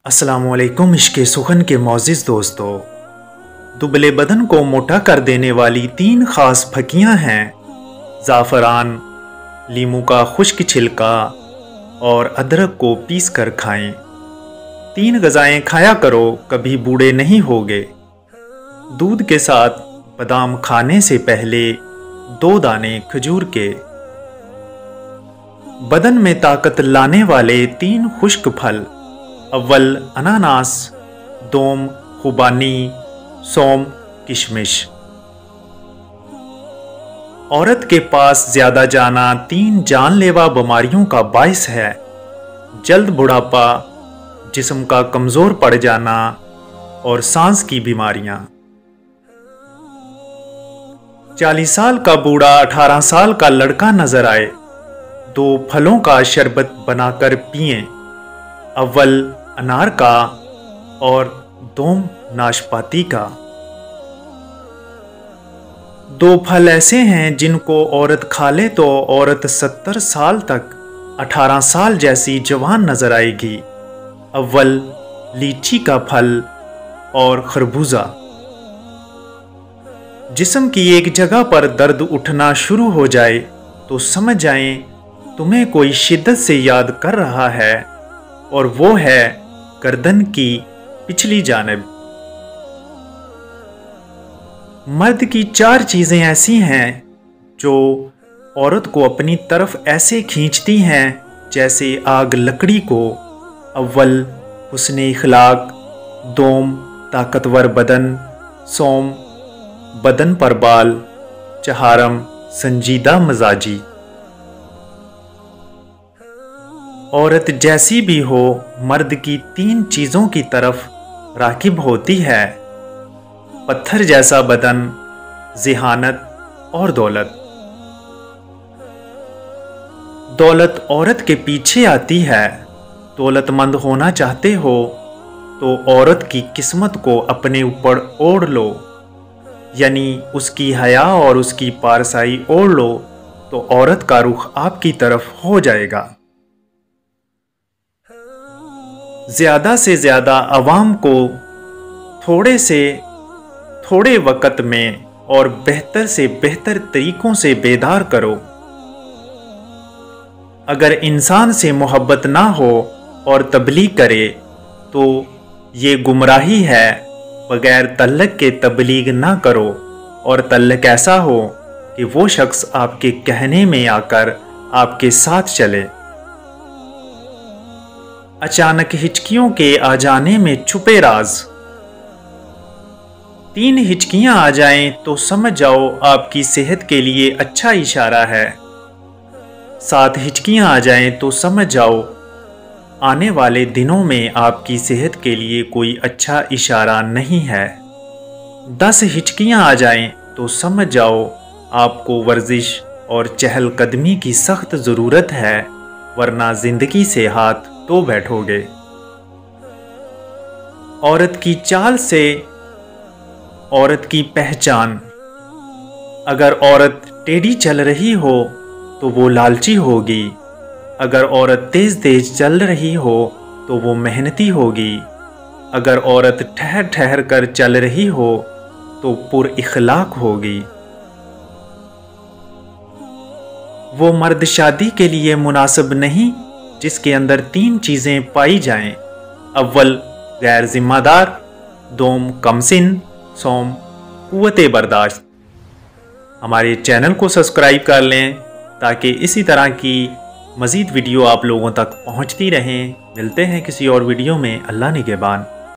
अस्सलामुअलैकुम इश्क़े सुखन के मोअज़्ज़िज़ दोस्तों, दुबले बदन को मोटा कर देने वाली 3 ख़ास फकियां हैं ज़ाफ़रान, लीमू का खुश्क छिलका और अदरक को पीस कर खाएं। 3 ग़िज़ाएं खाया करो, कभी बूढ़े नहीं होगे। दूध के साथ बादाम खाने से पहले 2 दाने खजूर के। बदन में ताकत लाने वाले 3 खुश्क फल, अव्वल अनानास, दोम खुबानी, सोम किशमिश। औरत के पास ज्यादा जाना 3 जानलेवा बीमारियों का बायस है। जल्द बुढ़ापा, जिस्म का कमजोर पड़ जाना और सांस की बीमारियां। 40 साल का बूढ़ा 18 साल का लड़का नजर आए, 2 फलों का शरबत बनाकर पिएं, अव्वल अनार का और दोम नाशपाती का। 2 फल ऐसे हैं जिनको औरत खा ले तो औरत 70 साल तक 18 साल जैसी जवान नजर आएगी, अव्वल लीची का फल और खरबूजा। जिस्म की एक जगह पर दर्द उठना शुरू हो जाए तो समझ जाएं तुम्हें कोई शिद्दत से याद कर रहा है, और वो है गर्दन की पिछली जानिब। मर्द की 4 चीजें ऐसी हैं जो औरत को अपनी तरफ ऐसे खींचती हैं जैसे आग लकड़ी को, अव्वल हुस्ने इखलाक, दोम ताकतवर बदन, सोम बदन पर बाल, चहारम संजीदा मजाजी। औरत जैसी भी हो मर्द की 3 चीजों की तरफ राकिब होती है, पत्थर जैसा बदन, ज़िहानत और दौलत। दौलत औरत के पीछे आती है। दौलतमंद होना चाहते हो तो औरत की किस्मत को अपने ऊपर ओढ़ लो, यानी उसकी हया और उसकी पारसाई ओढ़ लो तो औरत का रुख आपकी तरफ हो जाएगा। ज्यादा से ज्यादा अवाम को थोड़े से थोड़े वक़्त में और बेहतर से बेहतर तरीकों से बेदार करो। अगर इंसान से मोहब्बत ना हो और तबलीग करे तो ये गुमराही है। बगैर तल्लक के तबलीग ना करो, और तल्लक ऐसा हो कि वो शख्स आपके कहने में आकर आपके साथ चले। अचानक हिचकियों के आ जाने में छुपे राज। 3 हिचकियां आ जाएं तो समझ जाओ आपकी सेहत के लिए अच्छा इशारा है। 7 हिचकियां आ जाएं तो समझ जाओ आने वाले दिनों में आपकी सेहत के लिए कोई अच्छा इशारा नहीं है। 10 हिचकियां आ जाएं तो समझ जाओ आपको वर्जिश और चहलकदमी की सख्त ज़रूरत है, वरना जिंदगी से हाथ तो बैठोगे। औरत की चाल से औरत की पहचान। अगर औरत टेढ़ी चल रही हो तो वो लालची होगी। अगर औरत तेज तेज चल रही हो तो वो मेहनती होगी। अगर औरत ठहर ठहर कर चल रही हो तो पुर इखलाक होगी। वो मर्द शादी के लिए मुनासिब नहीं जिसके अंदर 3 चीजें पाई जाएं, अव्वल गैर जिम्मेदार, दोम कमसिन, सोम कुव्वते बर्दाश्त। हमारे चैनल को सब्सक्राइब कर लें ताकि इसी तरह की मज़ीद वीडियो आप लोगों तक पहुंचती रहें। मिलते हैं किसी और वीडियो में। अल्लाह निगहबान।